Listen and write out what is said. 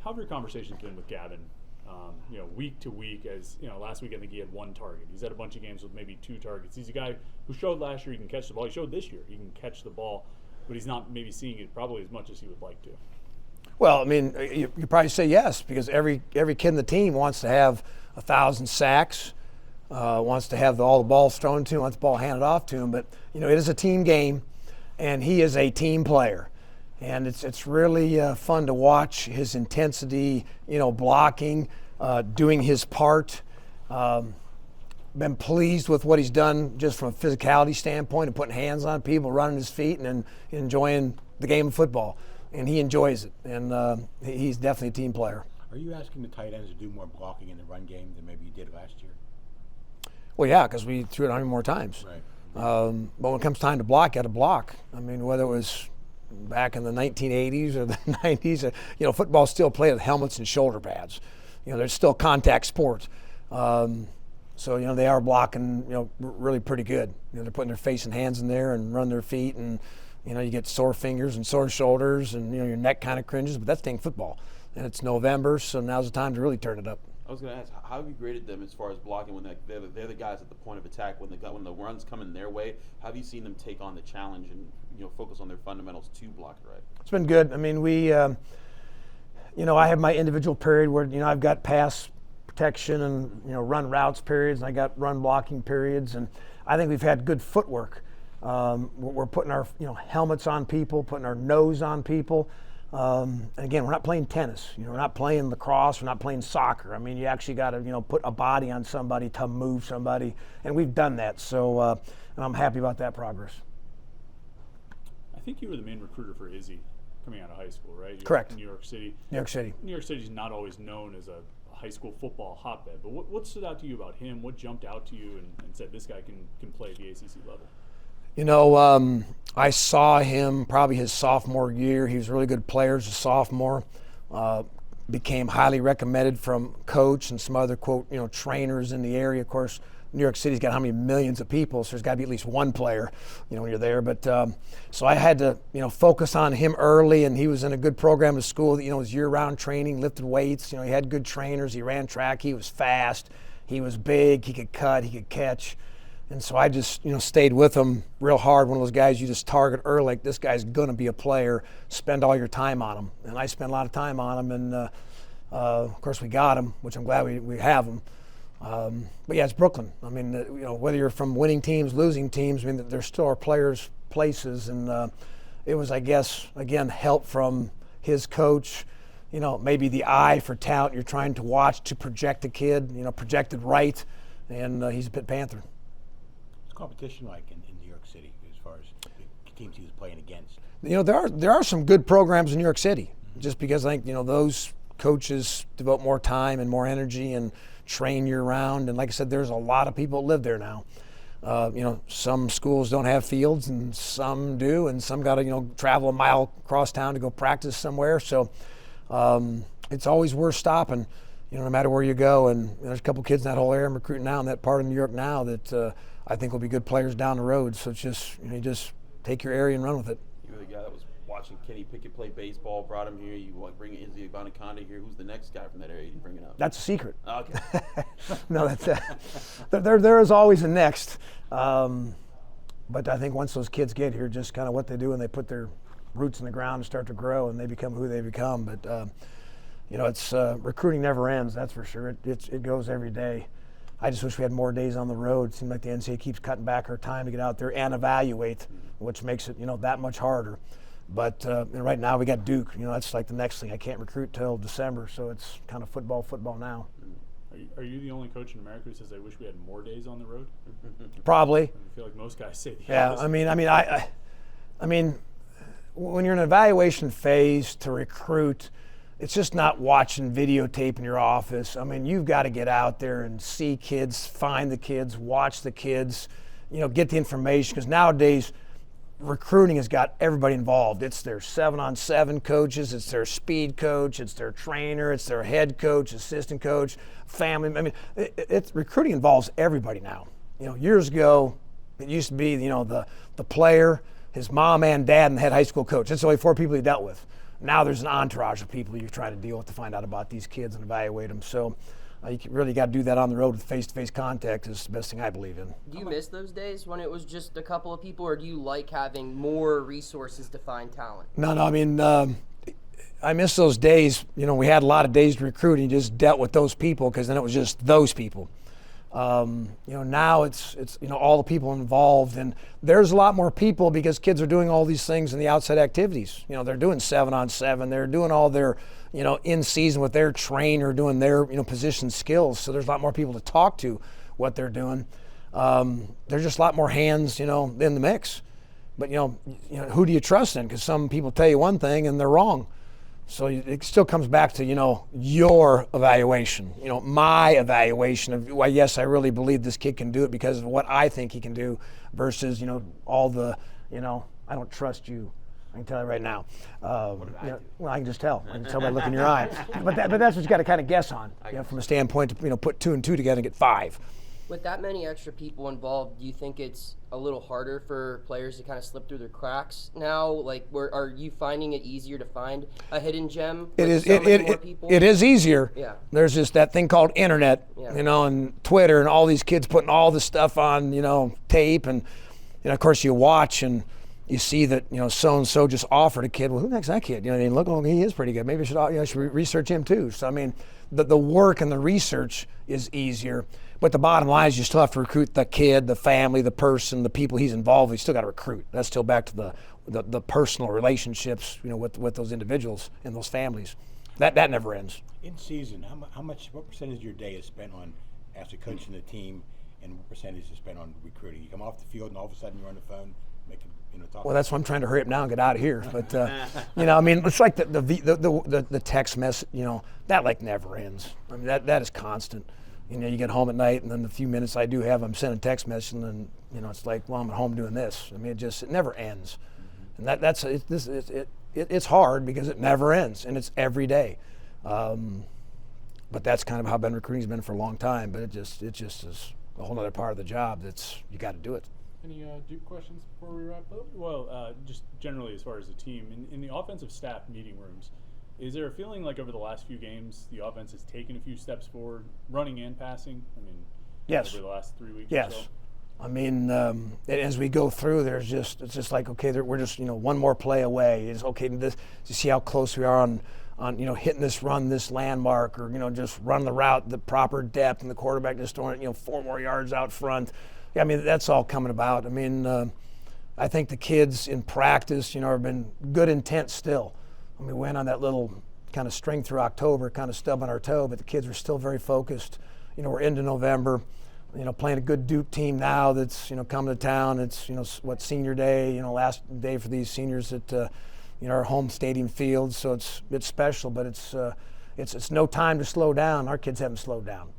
How have your conversations been with Gavin? Week to week, as last week I think he had 1 target. He's had a bunch of games with maybe 2 targets. He's a guy who showed last year he can catch the ball. He showed this year he can catch the ball, but he's not maybe seeing it probably as much as he would like to. Well, I mean, you probably say yes, because every kid in the team wants to have 1,000 sacks, wants to have all the balls thrown to him, wants the ball handed off to him. But it is a team game, and he is a team player. And it's really fun to watch his intensity, blocking, doing his part. Been pleased with what he's done just from a physicality standpoint and putting hands on people, running his feet, and enjoying the game of football. And he enjoys it, and he's definitely a team player. Are you asking the tight ends to do more blocking in the run game than maybe you did last year? Well, yeah, because we threw it 100 more times. Right. But when it comes time to block, you got to block. I mean, whether it was back in the 1980s or the 90s, football's still played with helmets and shoulder pads. There's still contact sport. So, they are blocking, really pretty good. They're putting their face and hands in there and run their feet, and, you get sore fingers and sore shoulders, and, your neck kind of cringes, but that's staying football. And it's November, so now's the time to really turn it up. I was going to ask, how have you graded them as far as blocking when they're the guys at the point of attack, when the run's coming their way? How have you seen them take on the challenge and focus on their fundamentals to block it right? It's been good. I mean, we, I have my individual period where I've got pass protection and run routes periods, and I got run blocking periods, and I think we've had good footwork. We're putting our helmets on people, putting our nose on people. And again, we're not playing tennis. We're not playing lacrosse. We're not playing soccer. I mean, you actually got to put a body on somebody to move somebody, and we've done that. So, and I'm happy about that progress. I think you were the main recruiter for Izzy coming out of high school, right? Correct. In New York City. New York City. New York City's not always known as a high school football hotbed, but what stood out to you about him? What jumped out to you and said this guy can play at the ACC level? I saw him probably his sophomore year. He was a really good player as a sophomore. Became highly recommended from coach and some other, quote, trainers in the area. Of course, New York City's got how many millions of people, so there's got to be at least one player, when you're there. But so I had to, focus on him early, and he was in a good program at school that, was year-round training, lifted weights. He had good trainers. He ran track. He was fast. He was big. He could cut. He could catch. And so I just, stayed with him real hard. One of those guys you just target early, like this guy's going to be a player. Spend all your time on him. And I spent a lot of time on him, and of course we got him, which I'm glad we have him. But yeah, it's Brooklyn. I mean, whether you're from winning teams, losing teams, I mean, there still are players, places, and it was, I guess, again, help from his coach. Maybe the eye for talent you're trying to watch to project a kid, projected right, and he's a Pitt Panther. Competition like in New York City as far as the teams he was playing against? There are some good programs in New York City, just because I think those coaches devote more time and more energy and train year round. And like I said, there's a lot of people that live there now. Some schools don't have fields, and some do, and some got to travel a mile across town to go practice somewhere. So it's always worth stopping, no matter where you go. And there's a couple kids in that whole area I'm recruiting now in that part of New York now that I think will be good players down the road. So it's just, you just take your area and run with it. You were the guy that was watching Kenny Pickett play baseball, brought him here. You bring Izzy Abanikanda here. Who's the next guy from that area you bring it up? That's a secret. Okay. No, there is always a next. But I think once those kids get here, just kind of what they do when they put their roots in the ground and start to grow, and they become who they become. But it's recruiting never ends. That's for sure. It goes every day. I just wish we had more days on the road. It seems like the NCAA keeps cutting back our time to get out there and evaluate, which makes it that much harder. But right now we got Duke. That's like the next thing. I can't recruit till December, so it's kind of football now. Are you the only coach in America who says, I wish we had more days on the road? Probably. I feel like most guys say the yeah. opposite. I mean, when you're in an evaluation phase to recruit, it's just not watching videotape in your office. I mean, you've got to get out there and see kids, find the kids, watch the kids, get the information. Because nowadays, recruiting has got everybody involved. It's their 7-on-7 coaches, it's their speed coach, it's their trainer, it's their head coach, assistant coach, family. I mean, recruiting involves everybody now. Years ago, it used to be, the player, his mom and dad, and the head high school coach. That's only 4 people he dealt with. Now there's an entourage of people you're trying to deal with to find out about these kids and evaluate them. So you really got to do that on the road with face-to-face contact is the best thing I believe in. Do you miss those days when it was just a couple of people, or do you like having more resources to find talent? No, I mean, I miss those days. We had a lot of days to recruit, and you just dealt with those people because then it was just those people. Now it's all the people involved, and there's a lot more people because kids are doing all these things in the outside activities. They're doing 7-on-7. They're doing all their, in season with their trainer, doing their, position skills. So there's a lot more people to talk to what they're doing. There's just a lot more hands, in the mix. But, who do you trust in? Because some people tell you one thing and they're wrong. So it still comes back to, your evaluation, my evaluation of, well, yes, I really believe this kid can do it because of what I think he can do versus, all the, I don't trust you. I can tell you right now. Well, I can just tell. I can tell by looking in your eye. But that's what you got to kind of guess on, from a standpoint to, put 2 and 2 together and get 5. With that many extra people involved, do you think it's a little harder for players to kind of slip through the cracks now? Like, are you finding it easier to find a hidden gem? It is. So many more people? It is easier. Yeah. There's just that thing called internet, and Twitter, and all these kids putting all this stuff on, tape, and of course you watch and you see that so and so just offered a kid. Well, who next that kid? Look, he is pretty good. Maybe I should research him too. So I mean, the work and the research is easier. But the bottom line is you still have to recruit the kid, the family, the person, the people he's involved with. You still got to recruit. That's still back to the personal relationships, with those individuals and those families. That never ends. In season, what percentage of your day is spent on actually coaching the team, and what percentage is spent on recruiting? You come off the field and all of a sudden you're on the phone making, talking. Well, that's why I'm trying to hurry up now and get out of here. But I mean, it's like the text message. That like never ends. I mean, that is constant. You get home at night, and then the few minutes I do have, I'm sending a text message, and then it's like, well, I'm at home doing this. I mean, it never ends, and it's hard because it never ends, and it's every day. But that's kind of how recruiting's been for a long time. But it just is a whole other part of the job. You got to do it. Any Duke questions before we wrap up? Well, just generally as far as the team, in the offensive staff meeting rooms, is there a feeling like over the last few games the offense has taken a few steps forward, running and passing? I mean, yes. Over the last 3 weeks yes. or so? I mean, as we go through, it's just like, okay, we're just one more play away. It's okay to see how close we are on hitting this run, this landmark, or just run the route, the proper depth, and the quarterback just throwing it 4 more yards out front. Yeah, I mean, that's all coming about. I mean, I think the kids in practice, have been good intent still. I mean, we went on that little kind of string through October, kind of stubbing our toe, but the kids were still very focused. We're into November, playing a good Duke team now that's, coming to town. It's, senior day, last day for these seniors at, our home stadium field. So it's special, but it's no time to slow down. Our kids haven't slowed down.